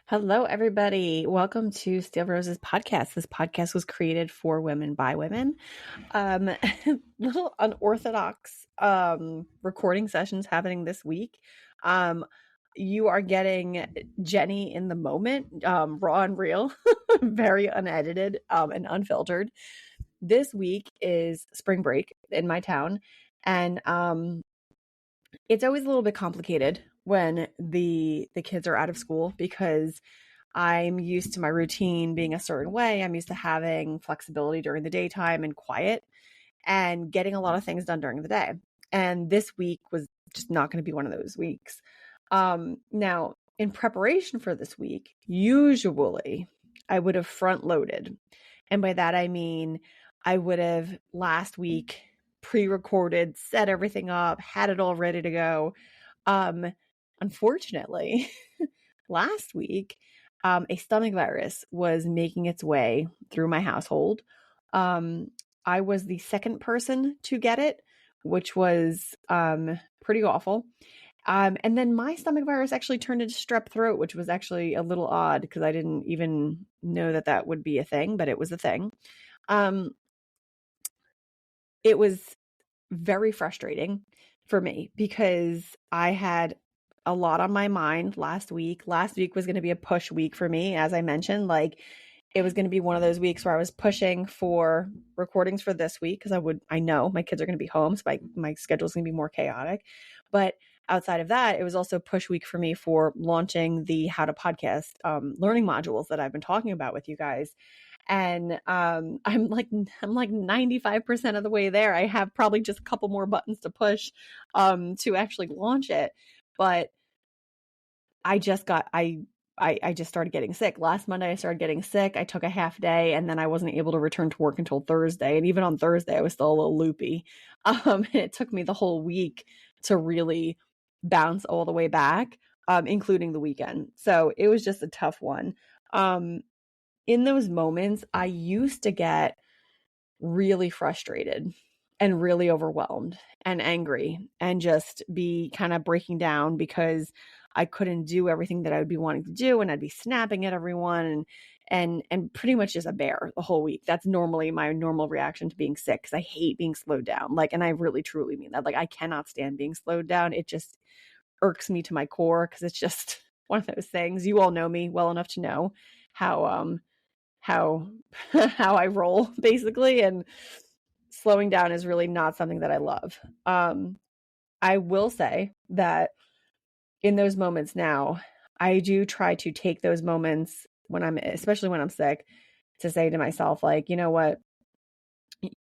Hello, everybody. Welcome to Steel Rose's podcast. This podcast was created for women by women. Um, little unorthodox recording sessions happening this week. Um, you are getting Jenny in the moment, raw and real, very unedited and unfiltered. This week is spring break in my town, and it's always a little bit complicated when the kids are out of school because I'm used to my routine being a certain way. I'm used to having flexibility during the daytime and quiet and getting a lot of things done during the day. And this week was just not going to be one of those weeks. Now, in preparation for this week, usually I would have front loaded. And by that, I mean, I would have last week pre-recorded, set everything up, had it all ready to go. Unfortunately, last week, a stomach virus was making its way through my household. I was the second person to get it, which was pretty awful. And then my stomach virus actually turned into strep throat, which was actually a little odd because I didn't even know that that would be a thing, but it was a thing. It was very frustrating for me because I had a lot on my mind last week. Last week was going to be a push week for me, as I mentioned. Like, it was going to be one of those weeks where I was pushing for recordings for this week because I know my kids are going to be home, so my schedule is going to be more chaotic. But outside of that, it was also push week for me for launching the How to Podcast learning modules that I've been talking about with you guys. And I'm like 95% of the way there. I have probably just a couple more buttons to push to actually launch it. But I just started getting sick. Last Monday, I started getting sick. I took a half day and then I wasn't able to return to work until Thursday. And even on Thursday, I was still a little loopy. And it took me the whole week to really bounce all the way back, including the weekend. So it was just a tough one. In those moments, I used to get really frustrated and really overwhelmed and angry and just be kind of breaking down because I couldn't do everything that I would be wanting to do, and I'd be snapping at everyone and pretty much just a bear the whole week. That's normally my normal reaction to being sick because I hate being slowed down. Like, and I really truly mean that. Like, I cannot stand being slowed down. It just irks me to my core because it's just one of those things. You all know me well enough to know how how I roll basically, and slowing down is really not something that I love. I will say that in those moments now, I do try to take those moments especially when I'm sick, to say to myself, like, you know what,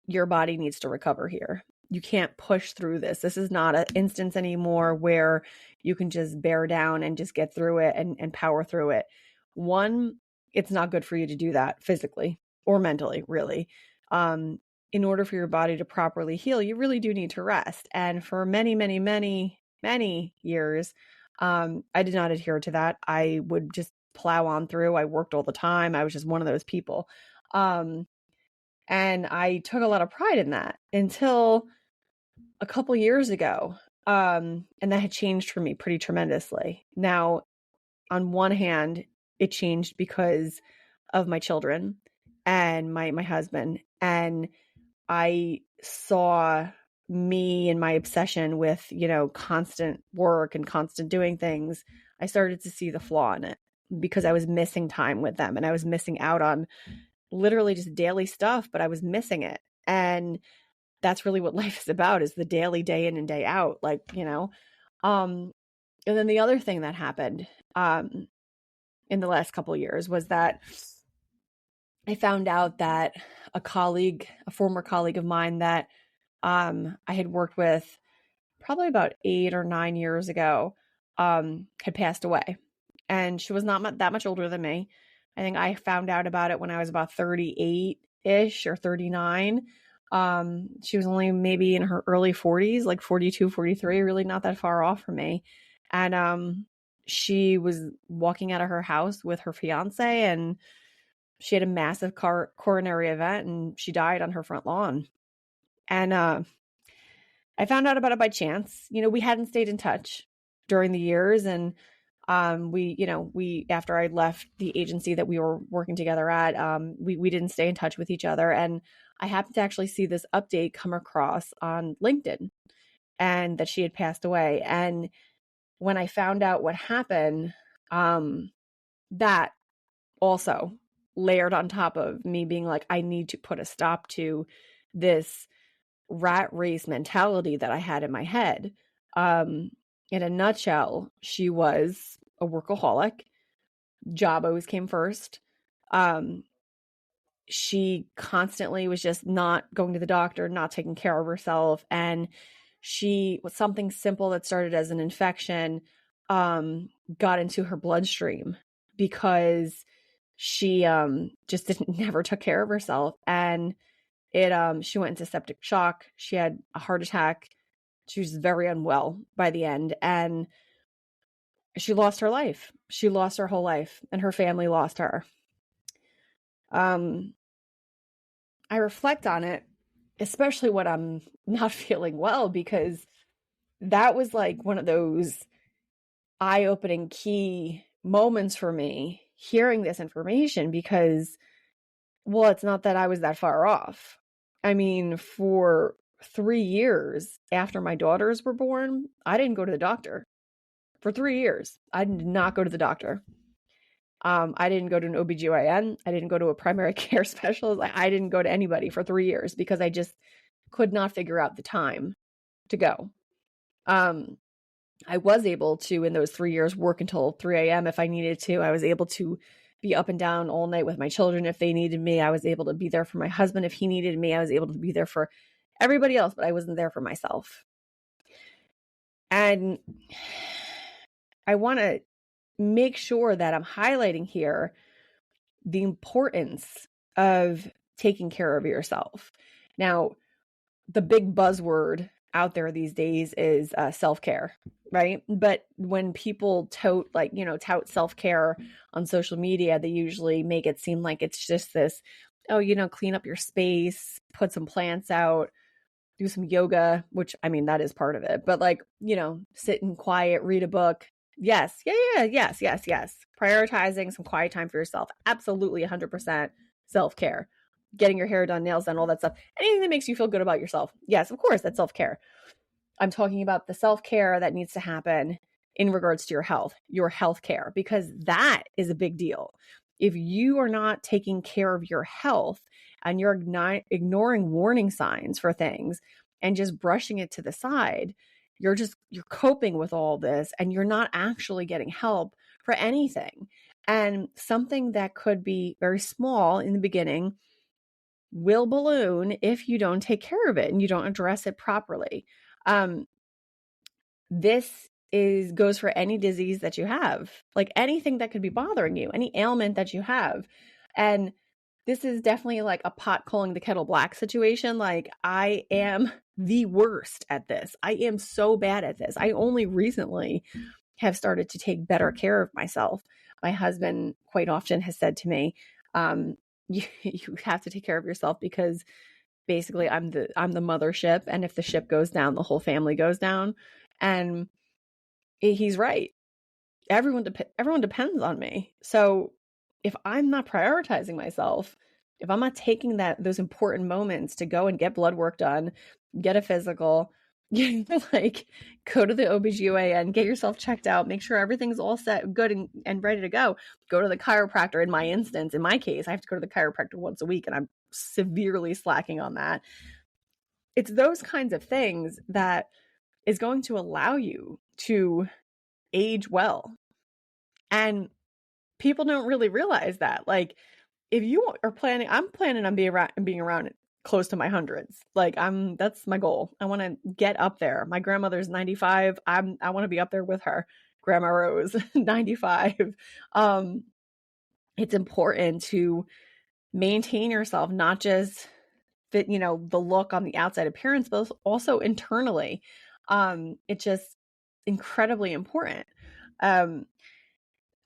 your body needs to recover here. You can't push through this. This is not an instance anymore where you can just bear down and just get through it and power through it. One, it's not good for you to do that physically or mentally, really. In order for your body to properly heal, you really do need to rest. And for many, many, many, many years, I did not adhere to that. I would just plow on through. I worked all the time. I was just one of those people. And I took a lot of pride in that until a couple years ago. And that had changed for me pretty tremendously. Now, on one hand, it changed because of my children and my husband. And I saw me and my obsession with, constant work and constant doing things. I started to see the flaw in it because I was missing time with them and I was missing out on literally just daily stuff, but I was missing it. And that's really what life is about, is the daily, day in and day out. Like, and then the other thing that happened, in the last couple of years was that I found out that a former colleague of mine that, I had worked with probably about 8 or 9 years ago, had passed away. And she was not that much older than me. I think I found out about it when I was about 38-ish or 39. She was only maybe in her early 40s, like 42, 43, really not that far off from me. And she was walking out of her house with her fiance, and she had a massive coronary event, and she died on her front lawn. And I found out about it by chance. We hadn't stayed in touch during the years, and We after I left the agency that we were working together at, we didn't stay in touch with each other. And I happened to actually see this update come across on LinkedIn and that she had passed away. And when I found out what happened, that also layered on top of me being like, I need to put a stop to this rat race mentality that I had in my head. In a nutshell, she was a workaholic. Job always came first. She constantly was just not going to the doctor, not taking care of herself. And she was something simple that started as an infection, got into her bloodstream because she just didn't never took care of herself. And she went into septic shock. She had a heart attack. She was very unwell by the end, and she lost her life. She lost her whole life, and her family lost her. I reflect on it, especially when I'm not feeling well, because that was like one of those eye-opening key moments for me, hearing this information, because, well, it's not that I was that far off. I mean, for 3 years after my daughters were born, I didn't go to the doctor. For 3 years, I did not go to the doctor. I didn't go to an OBGYN. I didn't go to a primary care specialist. I didn't go to anybody for 3 years because I just could not figure out the time to go. I was able to, in those 3 years, work until 3 a.m. if I needed to. I was able to be up and down all night with my children if they needed me. I was able to be there for my husband if he needed me. I was able to be there for everybody else, but I wasn't there for myself. And I want to make sure that I'm highlighting here the importance of taking care of yourself. Now, the big buzzword out there these days is self-care, right? But when people tout self-care on social media, they usually make it seem like it's just this, clean up your space, put some plants out, do some yoga, which, I mean, that is part of it. But sit in quiet, read a book. Yes. Yes. Prioritizing some quiet time for yourself. Absolutely 100% self-care. Getting your hair done, nails done, all that stuff. Anything that makes you feel good about yourself. Yes, of course, that's self-care. I'm talking about the self-care that needs to happen in regards to your health care, because that is a big deal. If you are not taking care of your health and you're ignoring warning signs for things and just brushing it to the side, you're coping with all this and you're not actually getting help for anything. And something that could be very small in the beginning will balloon if you don't take care of it and you don't address it properly. This goes for any disease that you have, like anything that could be bothering you, any ailment that you have. And this is definitely like a pot calling the kettle black situation. Like, I am the worst at this. I am so bad at this. I only recently have started to take better care of myself. My husband quite often has said to me, you have to take care of yourself, because basically I'm the mothership, and if the ship goes down, the whole family goes down. And he's right. Everyone depends on me. So if I'm not prioritizing myself, if I'm not taking those important moments to go and get blood work done, get a physical, like go to the OBGYN, get yourself checked out, make sure everything's all set, good and ready to go to the chiropractor. In my case, I have to go to the chiropractor once a week, and I'm severely slacking on that. It's those kinds of things that is going to allow you to age well. And people don't really realize that. Like, if you are I'm planning on being around close to my hundreds. Like, that's my goal. I want to get up there. My grandmother's 95. I want to be up there with her. Grandma Rose, 95. It's important to maintain yourself, not just fit, the look on the outside appearance, but also internally. It's just incredibly important.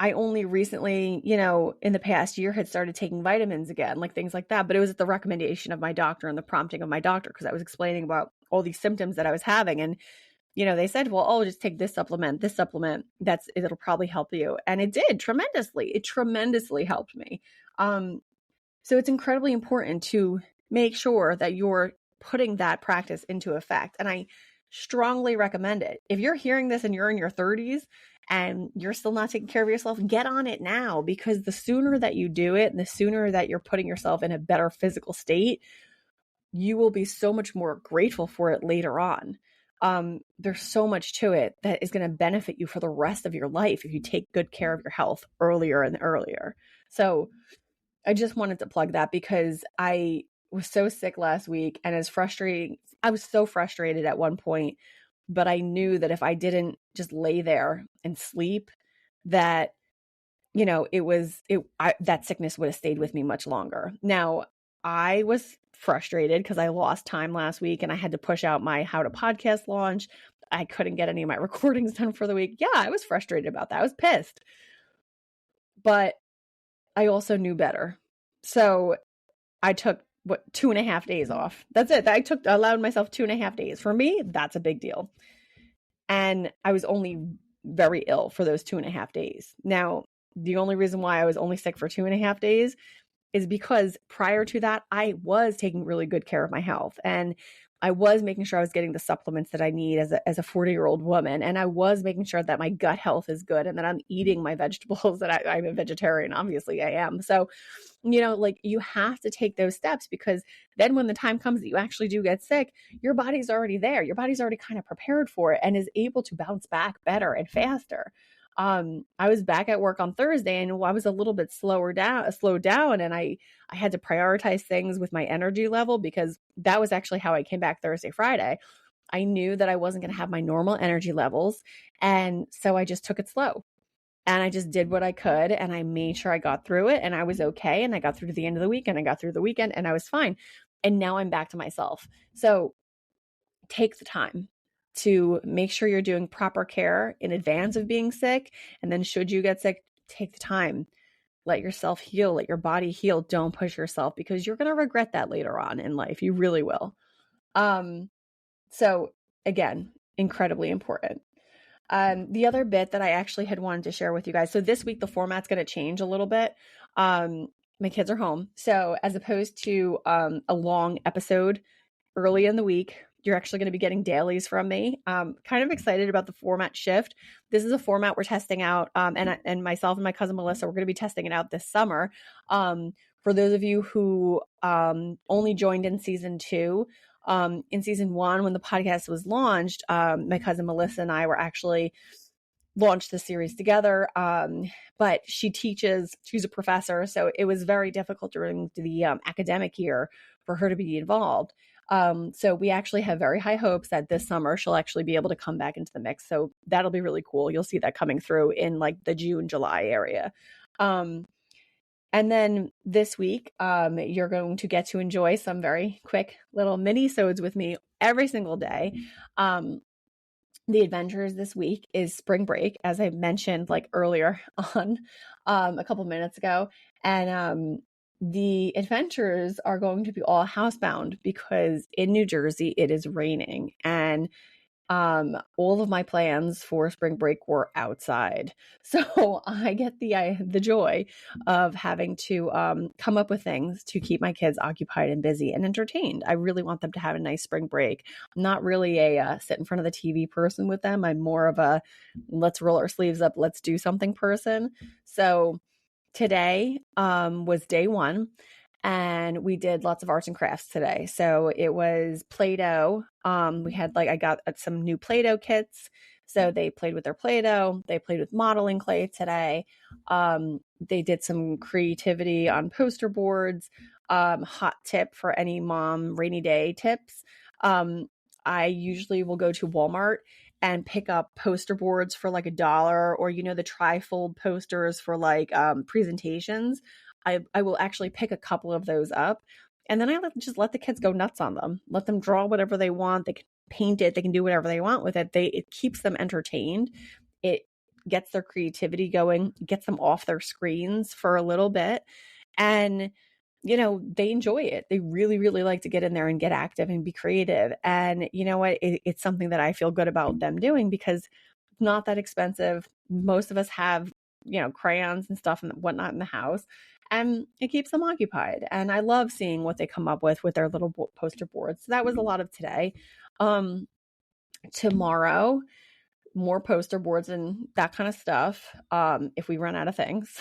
I only recently, in the past year, had started taking vitamins again, like things like that. But it was at the recommendation of my doctor and the prompting of my doctor, because I was explaining about all these symptoms that I was having. And they said, well, oh, just take this supplement, it'll probably help you. And it did tremendously. It tremendously helped me. So it's incredibly important to make sure that you're putting that practice into effect. And I strongly recommend it. If you're hearing this and you're in your 30s and you're still not taking care of yourself, get on it now, because the sooner that you do it and the sooner that you're putting yourself in a better physical state, you will be so much more grateful for it later on. There's so much to it that is going to benefit you for the rest of your life if you take good care of your health earlier and earlier. So I just wanted to plug that, because I was so sick last week, and I was so frustrated at one point, but I knew that if I didn't just lay there and sleep, that, that sickness would have stayed with me much longer. Now, I was frustrated because I lost time last week and I had to push out my How to Podcast launch. I couldn't get any of my recordings done for the week. Yeah, I was frustrated about that. I was pissed. But I also knew better. So I took 2.5 days off. That's it. I allowed myself 2.5 days. For me, that's a big deal. And I was only very ill for those 2.5 days. Now, the only reason why I was only sick for 2.5 days is because prior to that, I was taking really good care of my health. And I was making sure I was getting the supplements that I need as a 40-year-old woman. And I was making sure that my gut health is good and that I'm eating my vegetables, that I'm a vegetarian. Obviously I am. So, you have to take those steps, because then when the time comes that you actually do get sick, your body's already there. Your body's already kind of prepared for it and is able to bounce back better and faster. I was back at work on Thursday, and I was a little bit slowed down, and I had to prioritize things with my energy level, because that was actually how I came back Thursday, Friday. I knew that I wasn't going to have my normal energy levels. And so I just took it slow, and I just did what I could, and I made sure I got through it, and I was okay. And I got through to the end of the week, and I got through the weekend, and I was fine. And now I'm back to myself. So take the time to make sure you're doing proper care in advance of being sick. And then should you get sick, take the time, let yourself heal, let your body heal. Don't push yourself, because you're going to regret that later on in life. You really will. So again, incredibly important. The other bit that I actually had wanted to share with you guys. So this week, the format's going to change a little bit. My kids are home. So as opposed to a long episode early in the week, you're actually going to be getting dailies from me. Kind of excited about the format shift. This is a format we're testing out, and myself and my cousin Melissa, we're going to be testing it out this summer. For those of you who only joined in season 2, in season 1, when the podcast was launched, my cousin Melissa and I were actually launched the series together. But she's a professor, so it was very difficult during the academic year for her to be involved. So we actually have very high hopes that this summer she'll actually be able to come back into the mix. So that'll be really cool. You'll see that coming through in like the June, July area. And then this week, you're going to get to enjoy some very quick little mini-sodes with me every single day. The adventures this week is spring break, as I mentioned like earlier on a couple minutes ago. And the adventures are going to be all housebound, because in New Jersey it is raining, and all of my plans for spring break were outside. So I get the joy of having to come up with things to keep my kids occupied and busy and entertained. I really want them to have a nice spring break. I'm not really a sit in front of the TV person with them. I'm more of a let's roll our sleeves up, let's do something person. So today was day 1. And we did lots of arts and crafts today. So it was Play-Doh. We had I got some new Play-Doh kits. So they played with their Play-Doh. They played with modeling clay today. They did some creativity on poster boards. Hot tip for any mom rainy day tips. I usually will go to Walmart and pick up poster boards for like $1, or, the trifold posters for presentations. I will actually pick a couple of those up, and then I just let the kids go nuts on them. Let them draw whatever they want. They can paint it. They can do whatever they want with it. It keeps them entertained. It gets their creativity going, gets them off their screens for a little bit. And they enjoy it. They really, really like to get in there and get active and be creative. And you know what? It's something that I feel good about them doing because it's not that expensive. Most of us have, crayons and stuff and whatnot in the house, and it keeps them occupied. And I love seeing what they come up with their little poster boards. So that was a lot of today. Tomorrow, more poster boards and that kind of stuff. If we run out of things,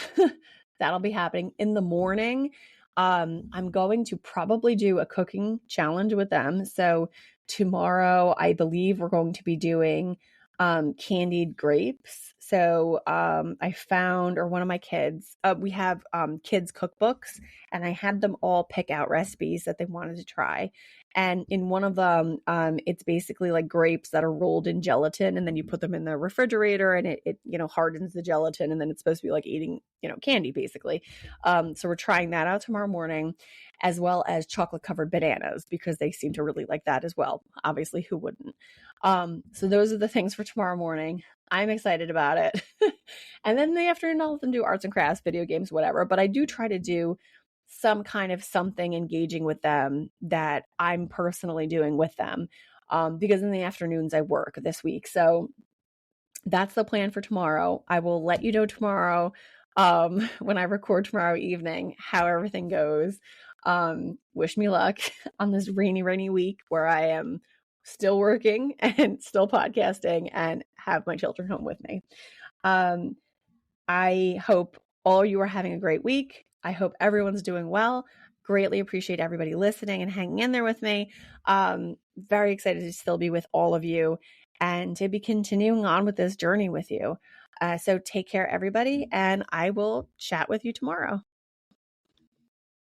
that'll be happening in the morning. I'm going to probably do a cooking challenge with them. So tomorrow, I believe we're going to be doing candied grapes. So I found, or one of my kids, we have kids' cookbooks, and I had them all pick out recipes that they wanted to try. And in one of them, it's basically like grapes that are rolled in gelatin, and then you put them in the refrigerator, and it hardens the gelatin, and then it's supposed to be like eating, candy basically. So we're trying that out tomorrow morning, as well as chocolate covered bananas, because they seem to really like that as well. Obviously, who wouldn't? So those are the things for tomorrow morning. I'm excited about it. And then in the afternoon, I'll let them do arts and crafts, video games, whatever. But I do try to do some kind of something engaging with them that I'm personally doing with them, because in the afternoons I work this week. So that's the plan for tomorrow. I will let you know tomorrow, when I record tomorrow evening, how everything goes. Wish me luck on this rainy week where I am still working and still podcasting and have my children home with me. I hope all you are having a great week. I hope everyone's doing well. Greatly appreciate everybody listening and hanging in there with me. Very excited to still be with all of you and to be continuing on with this journey with you. So take care, everybody, and I will chat with you tomorrow.